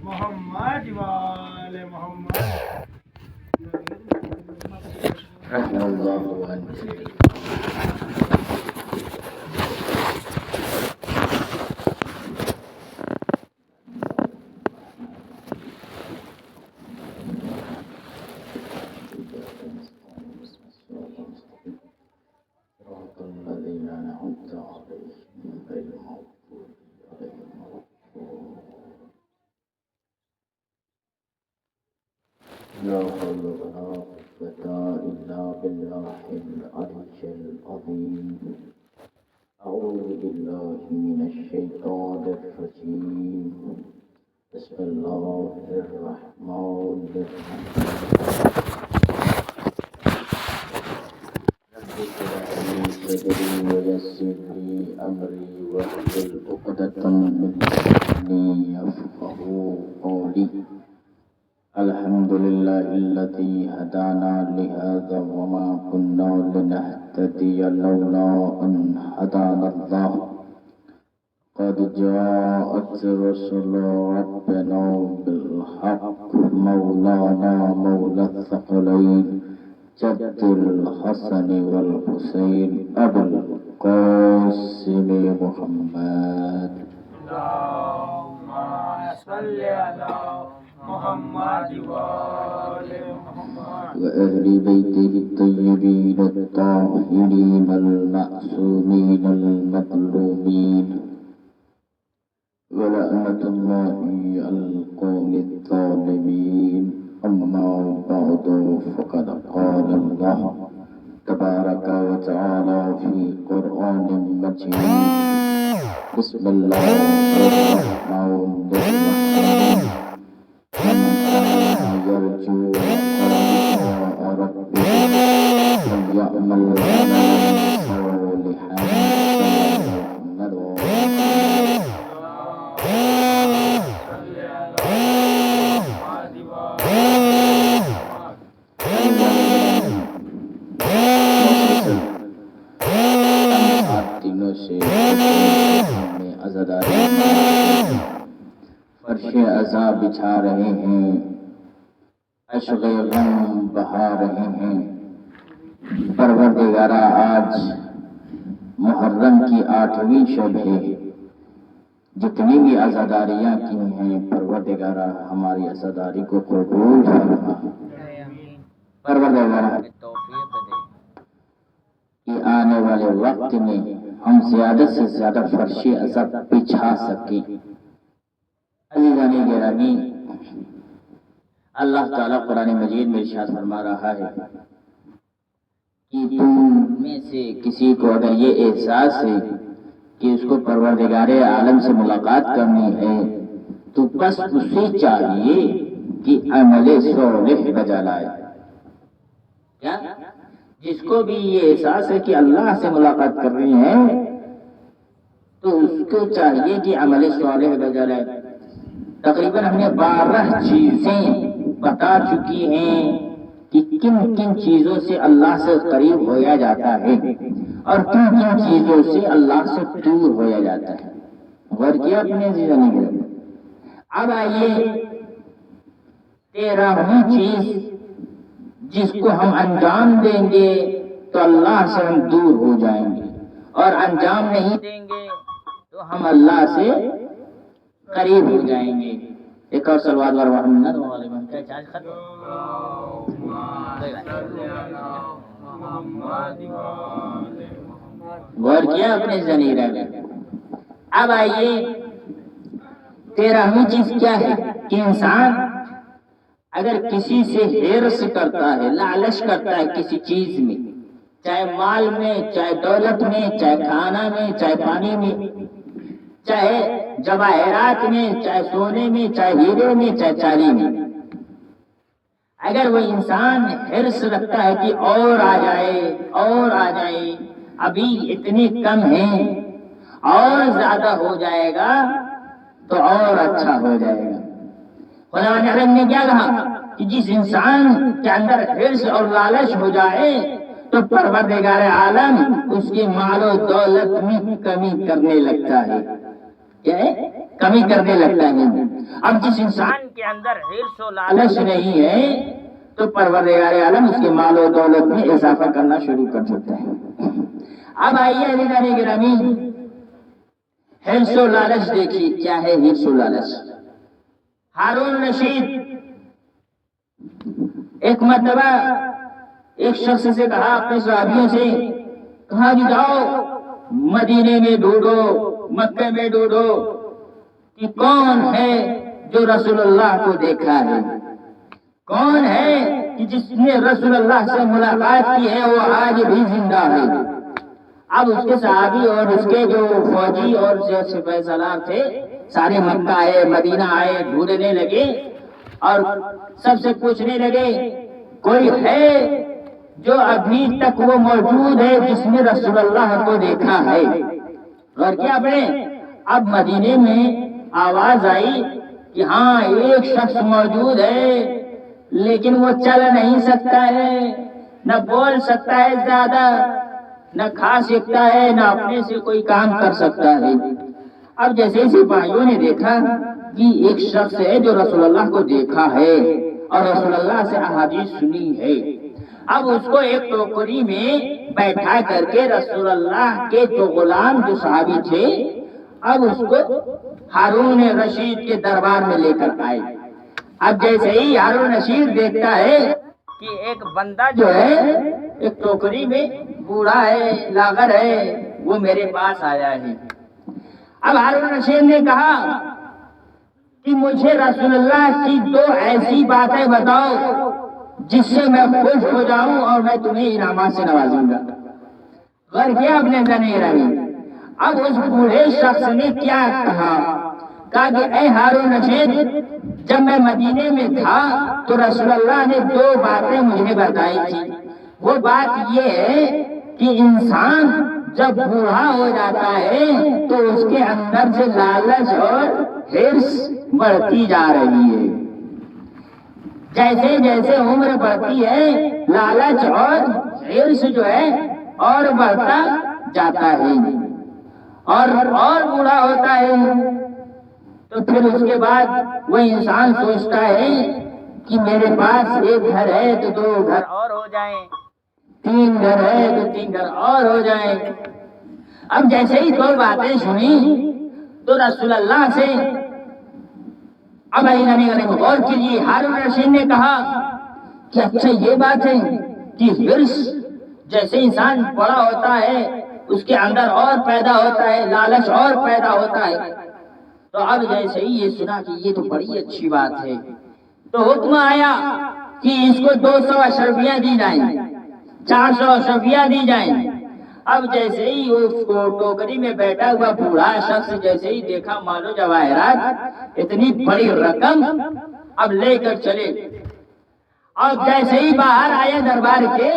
محمد وآل محمد. رحم الله عنه. لا حول ولا قوة إلا بالله العلي العظيم. أعوذ بالله من الشيطان الرجيم. بسم الله الرحمن الرحيم. رب اشرح لي صدري ويسر لي أمري واحلل عقدة من لساني يفقهوا قولي. الحمد لله الذي هدانا لهذا وما كنا لنهتدي لولا أن هدانا الله. قد جاءت رسل ربنا بالحق مولانا مولى الثقلين جد الحسن والحسين أبو القاسم محمد. اللهم صل على محمد وآل محمد وأهل بيته الطيبين الطاهرين المعصومين المظلومين. ولعنة الله على القوم الظالمين. أما بعد فقد قال الله تبارك وتعالى في قرآن مجيد. بسم الله الرحمن الرحيم. ومن كان يرجو لقاء ربه فليعمل عملا صالحا دنوں سے میں عزاداری فرش عذاب بچھا رہے ہیں، عشق غم بہا رہے ہیں. پروردگارا آج محرم کی 8ویں شب ہے. جتنی بھی عزاداریاں کی ہیں پروردگارا ہماری عزاداری کو قبول فرما. پروردگارا توفیق دے کہ آنے والے وقت میں ہم زیادہ سے زیادہ فرش عذاب بچھا سکیں. عزیزان گرامی، اللہ تعالیٰ قرآن مجید میں ارشاد فرما رہا ہے کہ تم میں سے کسی کو اگر یہ احساس ہے کہ اس کو پروردگار عالم سے ملاقات کرنی ہے تو بس اسے چاہیے کہ عمل صالح بجا لائے. کیا جس کو بھی یہ احساس ہے کہ اللہ سے ملاقات کرنی ہے تو اس کو چاہیے کہ عمل صالح بجا لائے. تقریباً ہم نے 12 چیزیں بتا چکی ہیں کہ کن کن چیزوں سے اللہ سے قریب ہویا جاتا ہے اور کن کن چیزوں سے اللہ سے دور ہویا جاتا ہے. غور کیا اپنے عزیزان گرامی. اب آئیے 13ویں چیز جس کو ہم انجام دیں گے تو اللہ سے ہم دور ہو جائیں گے، اور انجام نہیں دیں گے تو ہم اللہ سے قریب ہو جائیں گے. ایک اور صلوات و محمد کا چارج ختم. غور کیا اپنے ضمیر میں. اب آئیے 13ویں چیز کیا ہے کہ انسان اگر کسی سے حرص کرتا ہے، لالچ کرتا ہے کسی چیز میں، چاہے مال میں، چاہے دولت میں، چاہے کھانا میں، چاہے پانی میں، چاہے جواہرات میں، چاہے سونے میں، چاہے ہیرے میں، چاہے چاندی میں، اگر وہ انسان حرص رکھتا ہے کہ اور آ جائے اور آ جائے، ابھی اتنے کم ہیں اور زیادہ ہو جائے گا تو اور اچھا ہو جائے گا. خدا نعلم نے کیا کہا کہ جس انسان کے اندر حرص اور لالچ ہو جائے تو پروردگار عالم اس کی مال و دولت میں کمی کرنے لگتا ہے. کیا ہے کمی کرنے لگتا ہے۔ اب جس انسان کے اندر حرص و لالچ نہیں ہے تو پروردگار عالم اس کے مال و دولت میں اضافہ کرنا شروع کر دیتا ہے۔ اب آئیے عزیزان گرامی، حرص و لالچ دیکھیے کیا ہے حرص و لالچ۔ ہارون رشید ایک مرتبہ ایک شخص سے کہا اپنے صحابیوں سے، کہا کہ جاؤ مدینے میں ڈھونڈو، مکے میں ڈھونڈو کہ کون ہے جو رسول اللہ کو دیکھا ہے، کون ہے کہ جس نے رسول اللہ سے ملاقات کی ہے وہ آج بھی زندہ ہے۔ اب اس کے صحابی اور اس کے جو فوجی اور جو سپاہی سالار تھے سارے مکہ آئے، مدینہ آئے، ڈھونڈنے لگے اور سب سے پوچھنے لگے کوئی ہے جو ابھی تک وہ موجود ہے جس نے رسول اللہ کو دیکھا ہے۔ اور کیا اپنے اب مدینے میں آواز آئی کہ ہاں ایک شخص موجود ہے لیکن وہ چل نہیں سکتا ہے، نہ بول سکتا ہے زیادہ، نہ کھا سکتا ہے، نہ اپنے سے کوئی کام کر سکتا ہے۔ اب جیسے سپاہیوں نے دیکھا کہ ایک شخص ہے جو رسول اللہ کو دیکھا ہے اور رسول اللہ سے احادیث سنی ہے، اب اس کو ایک ٹوکری میں بیٹھا کر کے رسول اللہ کے جو غلام جو صحابی تھے اب اس کو ہارون رشید کے دربار میں لے کر آئے۔ اب جیسے ہی ہارون رشید دیکھتا ہے کہ ایک بندہ جو ہے ایک ٹوکری میں بوڑھا ہے، لاغر ہے، وہ میرے پاس آیا ہے۔ اب ہارون رشید نے کہا کہ مجھے رسول اللہ کی دو ایسی باتیں بتاؤ جس سے میں خوش ہو جاؤں اور میں تمہیں انعامات سے نوازوں گا۔ غور کیا اپنے ذہن رہی۔ اب اس بوڑھے شخص نے کیا کہا کہ اے ہارون رشید، جب میں مدینے میں تھا تو رسول اللہ نے دو باتیں مجھے بتائی تھی۔ وہ بات یہ ہے کہ انسان جب بوڑھا ہو جاتا ہے تو اس کے اندر سے لالچ اور حرص بڑھتی جا رہی ہے۔ جیسے جیسے عمر بڑھتی ہے لالچ اور حرص جو ہے اور بڑھتا جاتا ہے اور بوڑھا ہوتا ہے تو پھر اس کے بعد وہ انسان سوچتا ہے کہ میرے پاس ایک گھر ہے تو دو گھر اور ہو جائیں، تین گھر ہے تو تین گھر اور ہو جائیں۔ اب جیسے ہی دو باتیں سنی تو رسول اللہ سے اب غور کیجیے، ہارون رشید نے کہا کہ اچھا یہ بات ہے کہ حرص جیسے انسان بڑا ہوتا ہے اس کے اندر اور پیدا ہوتا ہے، لالچ اور پیدا ہوتا ہے۔ تو اب جیسے ہی یہ سنا کہ یہ تو بڑی اچھی بات ہے تو حکم آیا کہ اس کو 200 اشرفیاں دی جائیں، 400 اشرفیاں دی جائیں۔ اب جیسے ہی اس کو ٹوکری میں بیٹھا ہوا بوڑھا شخص جیسے ہی دیکھا مال و جواہرات اتنی بڑی رقم اب لے کر چلے، اور جیسے ہی باہر آیا دربار کے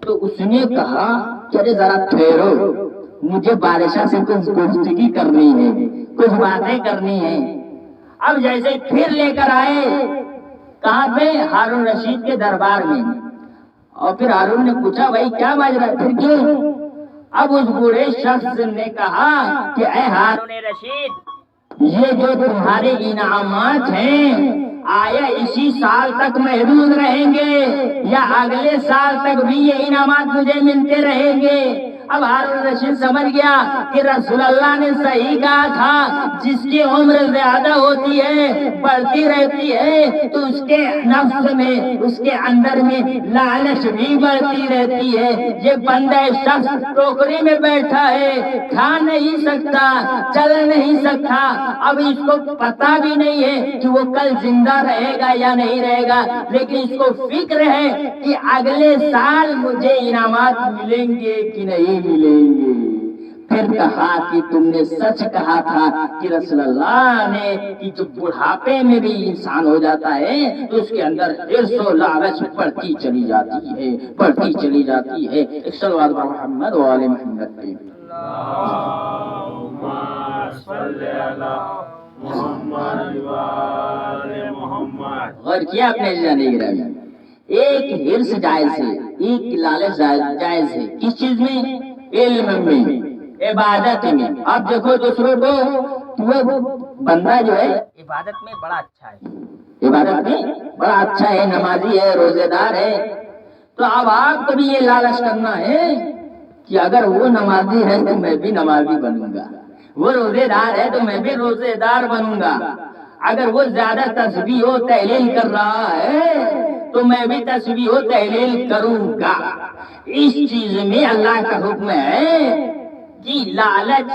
تو اس نے کہا چلے ذرا ٹھہرو، مجھے بادشاہ سے کچھ گفتگو کرنی ہے، کچھ باتیں کرنی ہے۔ اب جیسے پھر لے کر آئے کہاں پہ؟ ہارون رشید کے دربار میں۔ اور پھر ہارون نے پوچھا بھائی کیا بات ہے، پھر کیوں؟ اب اس بوڑھے شخص نے کہا کہ اے ہارون رشید، یہ جو تمہارے انعامات ہیں آیا اسی سال تک محدود رہیں گے یا اگلے سال تک بھی یہ انعامات مجھے ملتے رہیں گے؟ اب ہارون رشید سمجھ گیا کہ رسول اللہ نے صحیح کہا تھا، جس کی عمر زیادہ ہوتی ہے بڑھتی رہتی ہے تو اس کے نفس میں اس کے اندر میں لالچ بھی بڑھتی رہتی ہے۔ یہ بندہ شخص ٹوکری میں بیٹھا ہے، کھا نہیں سکتا، چل نہیں سکتا، اب اس کو پتا بھی نہیں ہے کہ وہ کل زندہ رہے گا یا نہیں رہے گا، لیکن اس کو فکر ہے کہ اگلے سال مجھے انعامات ملیں گے کہ نہیں ملیں گے۔ پھر کہا کہ تم نے سچ کہا تھا کہ رسول اللہ نے کہ جو بڑھاپے میں بھی انسان ہو جاتا ہے تو اس کے اندر حرص و لالچ بڑھتی چلی جاتی ہے، بڑھتی چلی جاتی ہے۔ ایک صلوات محمد و آل محمد پہ۔ اللہم صلی علی محمد و آل محمد۔ غور کیا اپنے جانے گرامی، ایک حرص جائز ہے، ایک لالچ جائز ہے، کس چیز میں؟ علم میں، عبادت میں۔ اب دیکھو دوسروں کو وہ بندہ جو ہے عبادت میں بڑا اچھا ہے، عبادت میں بڑا اچھا ہے، نمازی ہے، روزے دار ہے، تو اب آپ کو بھی یہ لالچ کرنا ہے کہ اگر وہ نمازی ہے تو میں بھی نمازی بنوں گا، وہ روزے دار ہے تو میں بھی روزے دار بنوں گا، اگر وہ زیادہ تسبیح و تحلیل کر رہا ہے تو میں بھی تسبیح و تحلیل کروں گا۔ اس چیز میں اللہ کا حکم ہے کہ لالچ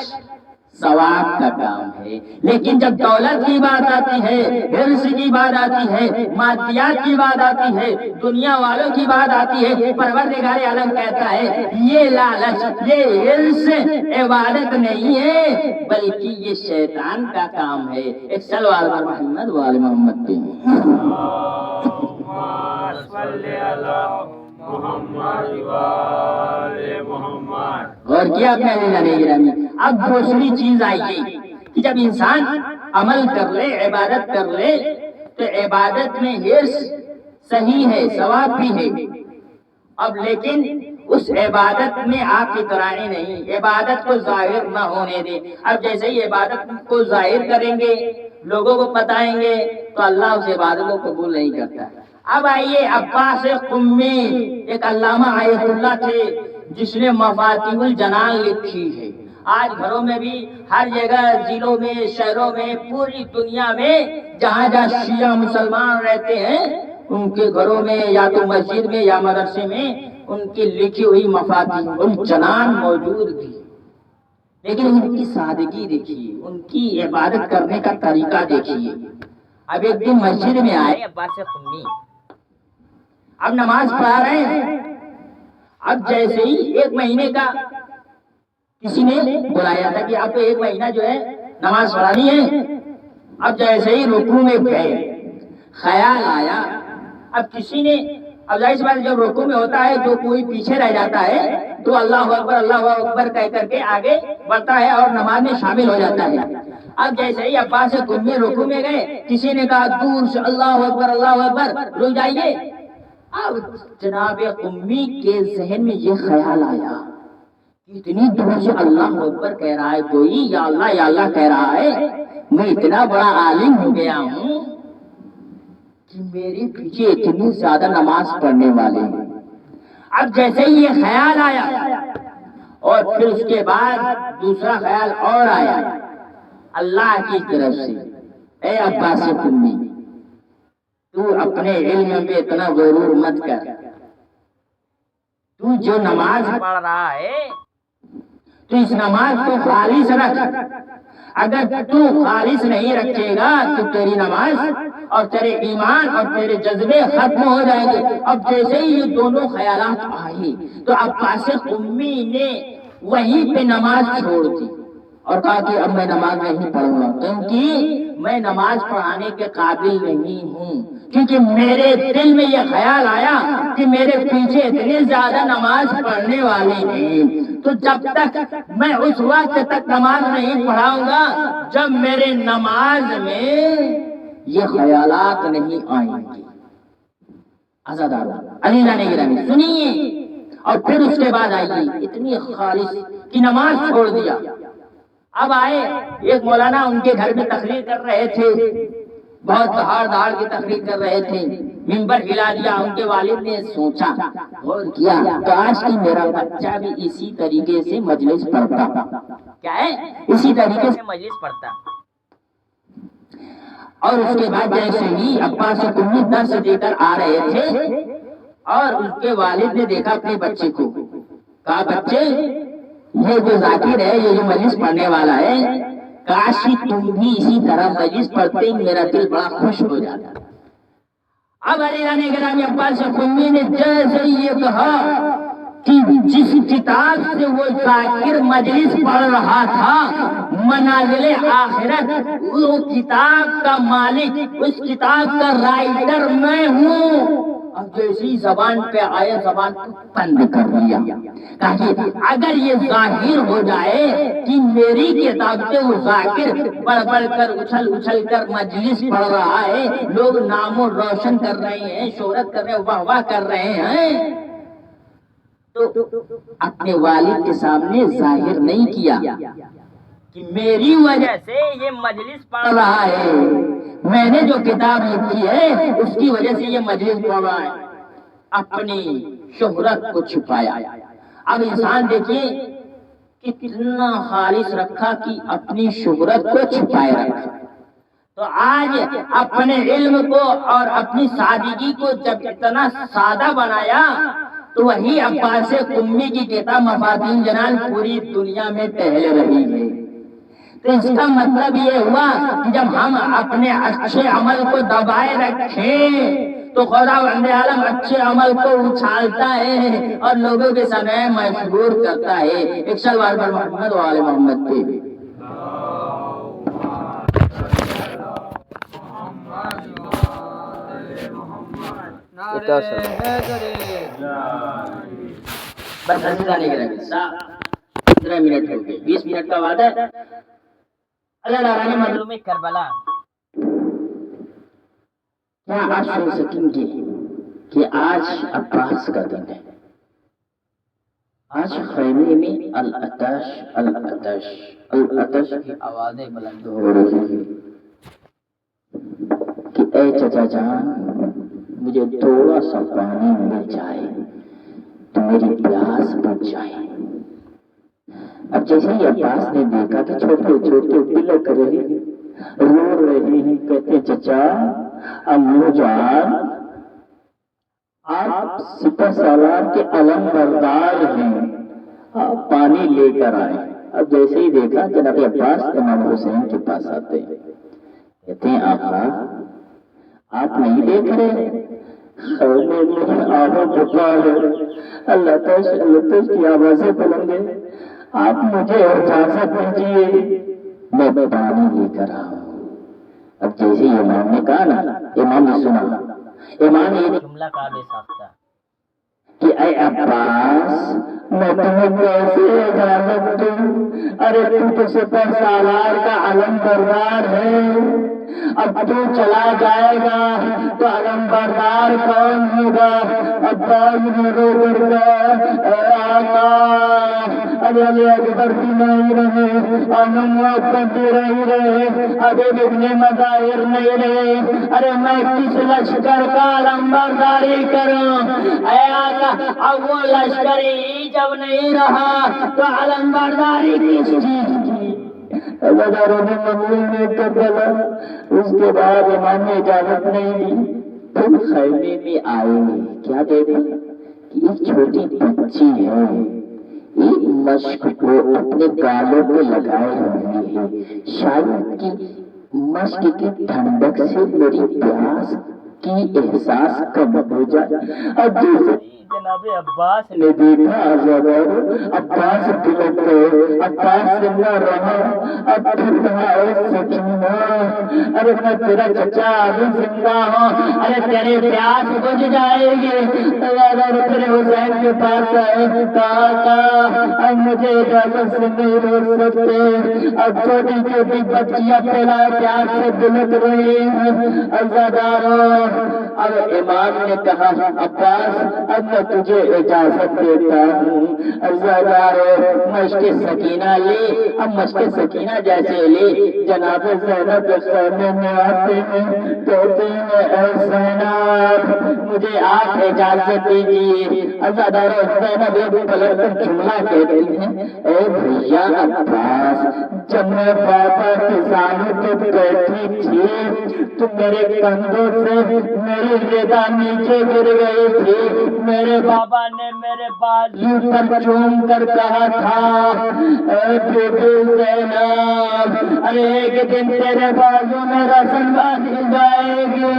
ثواب کا کام ہے، لیکن جب دولت کی بات آتی ہے، حرص کی بات آتی ہے، مادیات کی بات آتی ہے، دنیا والوں کی بات آتی ہے، پروردگار عالم کہتا ہے یہ لالچ، یہ حرص عبادت نہیں ہے بلکہ یہ شیطان کا کام ہے۔ ایک صلوات علی محمد و آل محمد پہ۔ اللهم صل على محمد وآل محمد۔ اور کیا اپنے علیہ گرامی۔ اب دوسری چیز آئی کہ جب انسان عمل کر لے، عبادت کر لے، تو عبادت میں حرص صحیح ہے، ثواب بھی ہے، اب لیکن اس عبادت میں آپ اترائیں نہیں، عبادت کو ظاہر نہ ہونے دیں۔ اب جیسے ہی عبادت کو ظاہر کریں گے، لوگوں کو بتائیں گے، تو اللہ اس عبادت کو قبول نہیں کرتا۔ اب آئیے عباس قمی، ایک علامہ آیت اللہ تھے جس نے مفاتیح الجنان لکھی ہے۔ آج گھروں میں بھی ہر جگہ، ضلعوں میں، شہروں میں، پوری دنیا میں جہاں جہاں شیعہ مسلمان رہتے ہیں ان کے گھروں میں یا تو مسجد میں یا مدرسے میں ان کی لکھی ہوئی مفاتیح الجنان موجود تھی، لیکن ان کی سادگی دیکھیے، ان کی عبادت کرنے کا طریقہ دیکھیے۔ اب ایک دن مسجد میں آئے عباس قمی، اب نماز پڑھا رہے ہیں، اب جیسے ہی ایک مہینے کا کسی نے بلایا تھا کہ آپ کو ایک مہینہ جو ہے نماز پڑھانی ہے، اب جیسے ہی رکوع میں گئے خیال آیا، اب کسی نے، اب ظاہر سی بات جب رکوع میں ہوتا ہے جو کوئی پیچھے رہ جاتا ہے تو اللہ اکبر کہہ کر کے آگے بڑھتا ہے اور نماز میں شامل ہو جاتا ہے۔ اب جیسے ہی عباس قمی رکوع میں گئے، کسی نے کہا دور سے اللہ اکبر، رک جائیے۔ اب جناب قمی کے ذہن میں یہ خیال آیا، اتنی دور سے اللہ اکبر کہہ رہا ہے کوئی، یا اللہ کہہ رہا ہے، میں اتنا بڑا عالم ہو گیا ہوں کہ میرے پیچھے اتنی زیادہ نماز پڑھنے والے ہیں۔ اب جیسے ہی یہ خیال آیا اور پھر اس کے بعد دوسرا خیال اور آیا اللہ کی طرف سے، اے عباس قمی، تو اپنے علم پہ اتنا غرور مت کر، تو جو نماز پڑھ رہا ہے تو اس نماز کو خالص رکھ، اگر تو خالص نہیں رکھے گا تو تیری نماز اور تیرے ایمان اور تیرے جذبے ختم ہو جائیں گے۔ اب جیسے ہی یہ دونوں خیالات آئے تو عباس قمی نے وہیں پہ نماز چھوڑ دی اور کہا کہ اب میں نماز نہیں پڑھوں گا، کیونکہ میں نماز پڑھانے کے قابل نہیں ہوں، کیونکہ میرے دل میں یہ خیال آیا کہ میرے پیچھے اتنے زیادہ نماز پڑھنے والے ہیں، تو جب تک میں اس وقت تک نماز نہیں پڑھاؤں گا جب میرے نماز میں یہ خیالات نہیں آئیں گے۔ عزیزان علیزان گرامی سنیے، اور پھر اس کے بعد آئیے اتنی خالص کی نماز چھوڑ دیا۔ اب آئے ایک مولانا ان کے گھر میں تقریر کر رہے تھے، بہت دھاڑ کی تقریر کر رہے تھے، منبر ہلا دیا۔ ان کے والد نے سوچا اور کیا، کاش کہ میرا بچہ بھی اسی طریقے سے مجلس پڑھتا۔ کیا ہے؟ اسی طریقے سے مجلس پڑھتا۔ اور اس کے بعد جیسے ہی عباس قمی درس دے کر آ رہے تھے اور اس کے والد نے دیکھا اپنے بچے کو، کہا بچے یہ جو ذاکر ہے، یہ جو مجلس پڑھنے والا ہے، کاش کہ تم بھی اسی طرح مجلس پڑھتے، میرا دل بڑا خوش ہو جاتا۔ اب علیہ گرامی عباس قمی نے جیسے ہی یہ کہا کہ جس کتاب سے وہ ذاکر مجلس پڑھ رہا تھا، منازل آخرت، وہ کتاب کا مالک، اس کتاب کا رائٹر میں ہوں۔ اب جیسی زبان پہ آئے زبان بند کر دیا، کہا اگر یہ ظاہر ہو جائے کہ میری کتاب سے وہ ذاکر بڑھ بڑھ کر اچھل کر مجلس پڑھ رہا ہے، لوگ نام و روشن کر رہے ہیں، شہرت کر رہے ہیں، واہ واہ کر رہے ہیں، تو اپنے والد کے سامنے ظاہر نہیں کیا، کہ میری وجہ وجہ سے یہ مجلس پڑھ پڑھ رہا ہے، میں نے جو کتاب لکھی ہے اس کی وجہ سے یہ مجلس پڑھ رہا ہے، اپنی شہرت کو چھپایا۔ اب انسان دیکھیے کتنا خالص رکھا کہ اپنی شہرت کو چھپائے رکھا۔ تو آج اپنے علم کو اور اپنی سادگی کو جب اتنا سادہ بنایا تو وہی عباس قمی کی کتاب مفاتیح جنان پوری دنیا میں ٹہل رہی ہے۔ تو اس کا مطلب یہ ہوا کہ جب ہم اپنے اچھے عمل کو دبائے رکھیں تو خدا بند عالم اچھے عمل کو اچھالتا ہے اور لوگوں کے سامنے مشہور کرتا ہے۔ ایک سلوات پر محمد و آل محمد پہ۔ بس ہنستا نہیں کریں گے، 15 منٹ ہو گئے، 20 منٹ کا وعدہ ہے۔ اللہ تعالیٰ نے معلوم کربلا کیا آج سن سکیں گے کہ آج عباس کا دن ہے، آج خیمے میں العطش العطش العطش کی آوازیں بلند ہو رہی ہیں کہ اے چچا جان مجھے تھوڑا سا پانی مل جائے تو میری پیاس بجھ جائے۔ اب جیسے ہی عباس نے دیکھا کہ چھوٹے چھوٹے بلک رہے رو رہے ہیں، کہتے چچا امو جان آپ سپہ سالار کے علم بردار ہیں، آپ پانی لے کر آئے۔ اب جیسے ہی دیکھا جناب عباس امام حسین کے پاس آتے ہیں، کہتے ہیں آقا آپ نہیں دیکھ رہے خیمے میں آہو بکا ہے، اللہ تش کی آوازیں بلند ہیں، آپ مجھے اجازت دیجیے میں پانی لے کر آؤں۔ اب جیسے امام نے کہا نا، امام نے سنا، امام نے جملہ قابل ساختہ کہ اے عباس میں تمہیں کیسے اجازت دوں؟ ارے تو سپہ سالار کا علم بردار ہے، اب تو چلا جائے گا تو علم بردار کون ہوگا؟ عباس نے رو کر کہا اے آقا ابھی علی اکبر بھی نہیں رہے، انم اکبر بھی نہیں رہے، ابھی ابن مظاہر نہیں رہے، ارے میں کس لشکر کا علم برداری کروں؟ اے آقا اب وہ لشکر ہی جب نہیں رہا تو علم برداری کس چیز کی؟ ہزاروں نے مقبول نے کربلا۔ اس کے بعد امام نے اجازت نہیں دی، پھر خیمے میں آئے، کیا دیکھا کہ ایک چھوٹی بچی ہے، ایک مشک کو اپنے گالوں پہ لگائے ہوئی ہے، شاید کہ مشک کی ٹھنڈک سے میری پیاس کی احساس کم ہو جائے۔ اب جیسے جناب عباس نے دیکھا عباس بلک گئے، عباس سے نہ رہا، اب پھر کہا اے سکینہ ارے میں تیرا چچا ابھی زندہ ہوں، ارے تیری پیاس بجھ جائے گی۔ تیرے حسین کے پاس آئے، کہا مجھے اجازت سے نہیں روک سکتے، اب چھوٹی چھوٹی بچیاں پہلا پیاس سے بلک رہی ہیں، عزاداروں۔ اب امام نے کہا عباس اب میں تجھے اجازت دیتا ہوں، عزاداروں مشق سکینہ لے۔ اب مشق سکینہ جیسے لے جناب زینب خیمے میں آتے ہیں، کہتے ہیں اے زینب مجھے آپ اجازت دیجیے۔ عزاداروں زینب ایک پلٹ کر جملہ کہتی ہیں اے بھیا عباس جب میں بابا کے سامنے پہ بیٹھی تھی تو میرے کندھوں سے میری رضا نیچے گر گئی تھی، میرے بابا نے میرے بازو پر چوم کر کہا تھا اے بیٹی زینب ارے ایک دن تیرے بازو میں رسن باندھی جائے گی۔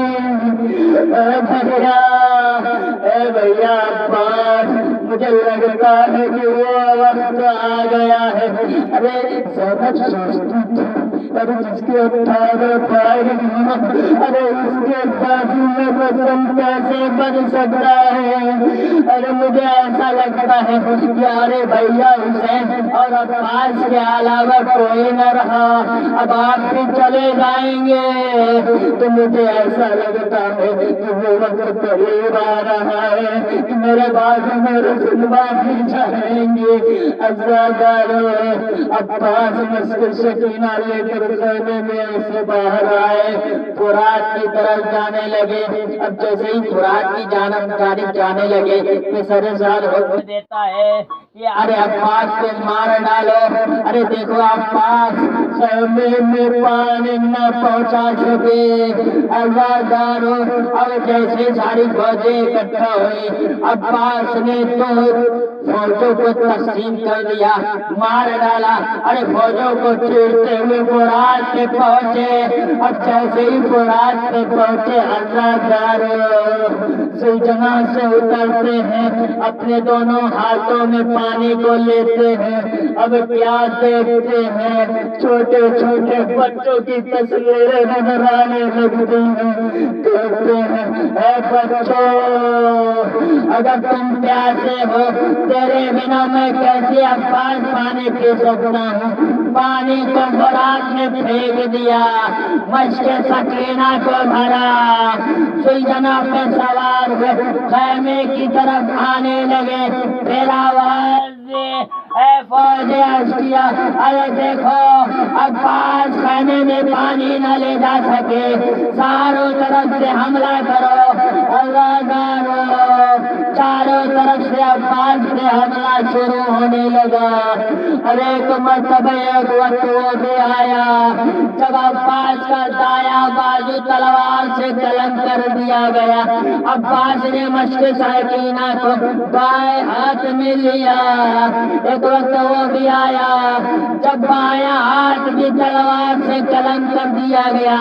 اے بھیا عباس مجھے لگتا ہے کہ وہ وقت آ گیا ہے۔ ارے زینب سوچتی تھی ارے جس کے 18 بھائی ارے اس کے میرے بازو میں وزن کیسے بن سکتا ہے؟ ارے مجھے ایسا لگتا ہے کہ ارے بھیا حسین اور عباس کے علاوہ کوئی نہ رہا، اب آپ بھی چلے جائیں گے۔ تو مجھے ایسا لگتا ہے کہ وہ وقت قریب آ رہا ہے کہ میرے بازو میں رسولبا بھی جائیں گے۔ عزادارو عباس مسجد سکینہ لے کر خیمے میں سے باہر آئے، فرات کی طرف جانے لگے۔ اب جیسے ہی فرات کی جانب جانے لگے کہ سرزار حکم دیتا ہے کہ ارے عباس کو مار ڈالو۔ ارے دیکھو عباس خیمے میں پانی نہ پہنچا سکے۔ عزادارو اور جیسے ساری فوجیں اکٹھا ہوئی، عباس نے تو فوجوں کو تقسیم کر دیا، مار ڈالا۔ ارے فوجوں کو چیرتے ہوئے فرات پہ پہنچے۔ اب جیسے ہی فرات پہ پہنچے، عزادارو سلجنا سے اترتے ہیں، اپنے دونوں ہاتھوں میں پانی کو لیتے ہیں۔ اب کیا دیکھتے ہیں؟ چھوٹے چھوٹے بچوں کی تصویریں نظر آنے لگتی ہیں۔ کہتے ہیں اے بچوں، اگر تم پیاسے ہو، تیرے بنا میں کیسے عباس پانی پی سکتا ہوں؟ پانی کو فرات میں پھینک دیا، مشق سکینہ کو بھرا، سلجنا پہ سوار ہوئے خیمے کی طرف آنے لگے۔ پھر آواز دی، اے فوج عسکریہ، ارے دیکھو عباس خیمے میں پانی نہ لے جا سکے، چاروں طرف سے حملہ کرو۔ عزادارو چاروں طرف سے عباس پہ حملہ شروع ہونے لگا۔ اور ایک مرتبہ ایک وقت وہ بھی آیا جب عباس کا دایاں بازو تلوار سے قلم کر دیا گیا۔ عباس نے مشق سکینہ کو بائیں ہاتھ میں لیا۔ ایک وقت وہ بھی آیا جب بایاں ہاتھ بھی تلوار سے قلم کر دیا گیا۔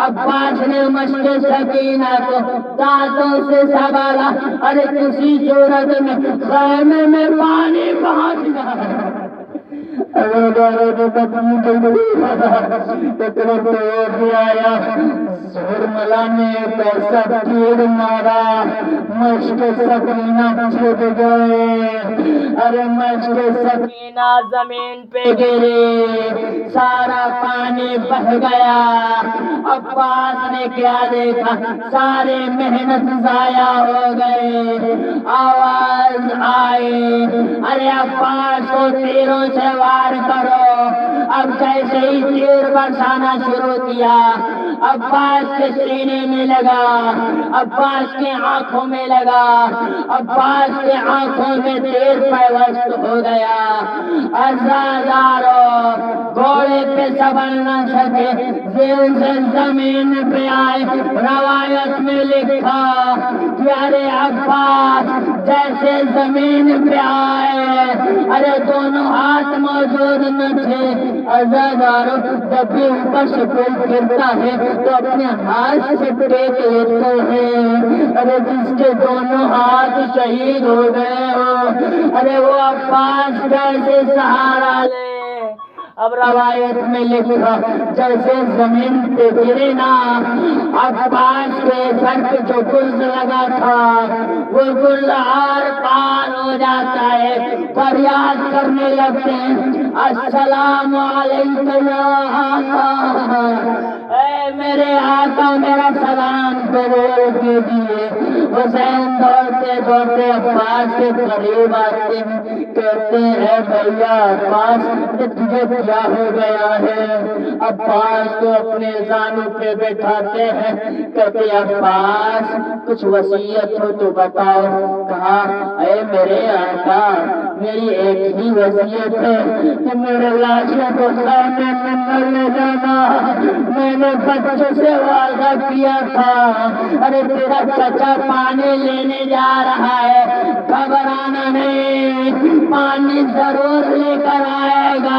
عباس نے مشق سکینہ کو دانتوں سے سنبھالا، ارے کسی صورت میں خیمے میں پانی پہنچ گیا۔ سرملا نے ایک ایسا تیر مارا، مشق سکینہ چھپ گئے۔ ارے مشق سکینہ زمین پہ گرے، سارا پانی بہہ گیا۔ عباس نے کیا دیکھا؟ سارے محنت ضائع ہو گئے۔ آواز آئی، ارے عباس کو تیروں سے وار کرو۔ اب جیسے ہی تیر برسانا شروع کیا، عباس کے سینے میں لگا، عباس کی آنکھوں میں لگا، عباس کے آنکھوں میں تیر پیوست ہو گیا۔ عزادارو گھوڑے پہ سنبھل نہ سکے، دل سے زمین پہ آئے۔ روایت میں لکھا کہ ارے عباس جیسے زمین پہ آئے، ارے دونوں ہاتھ موجود نہ تھے۔ عزادارو جب بھی اوپر سے کوئی گرتا ہے تو اپنے ہاتھ سے ٹیک لیتے ہیں۔ ارے جس کے دونوں ہاتھ شہید ہو گئے ہو، ارے وہ عباس کیسے سہارا لے؟ اب روایت میں لکھا جیسے زمین پہ گرے نا، عباس کے سر پہ جو گرز لگا تھا وہ گرز آر پار ہو جاتا ہے، فریاد کرنے لگتے ہیں السلام علیکم یا آقا، اے میرے آقا میرا سلام قبول کیجیے۔ حسین دوڑتے دوڑتے عباس کے قریب آتے ہیں، کہتے ہیں بھیا عباس تجھے کیا ہو گیا ہے؟ عباس کو اپنے زانوں پہ بٹھاتے ہیں، کہتے عباس کچھ وصیت ہو تو بتاؤ۔ کہا اے میرے آقا میری ایک ہی وصیت ہے کہ میرے لاشوں کو خیمے میں نہ لے جانا، میں نے بچوں سے وعدہ کیا تھا۔ ارے تیرا چچا پانی لینے جا رہا ہے، گھبرانا نہیں، پانی ضرور لے کر آئے گا۔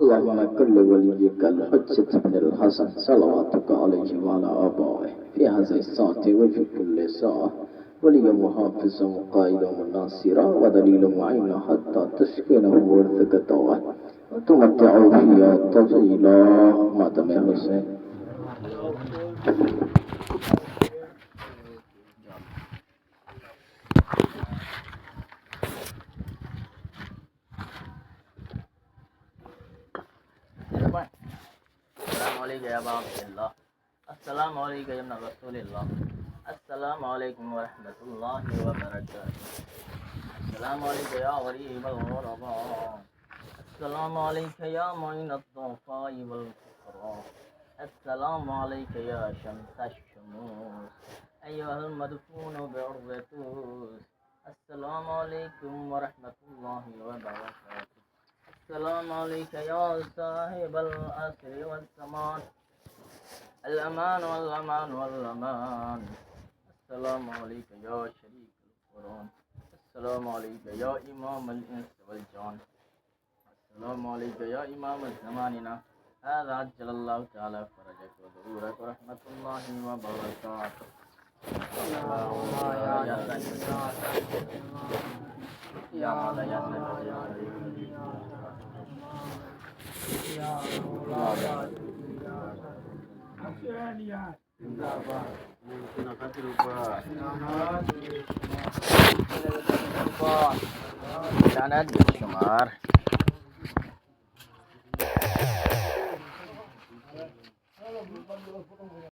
اللهم كل وليك الحجة بن الحسن صلواتك عليه وعلى آبائه في هذه الساعة وفي كل ساعة وليا وحافظا وقائدا وناصرا ودليلا معينا حتى تسكنه وارثك طوعا وتمتعه فيها طويلا. ماتم يا حسين. Assalamualaikum ya Abdullah. Assalamualaikum ya Rasulullah. Assalamualaikum warahmatullahi wabarakatuh. Assalamualaikum ya gharib al-ghuraba. Assalamualaikum ya mu'in ad-du'afa'i wal-fuqara. Assalamualaikum ya shams ash-shumus ayyuhal madfunu bi'urwatus. Assalamualaikum warahmatullahi wabarakatuh. السلام عليك يا صاحب العصر والزمان الأمان والأمان والأمان. السلام عليك يا شريك القرآن. السلام عليك يا إمام الإنس والجان. السلام عليك يا إمام زماننا. هذا عجل الله تعالى فرجك وظهورك ورحمة الله وبركاته. يا مولا يا Jangan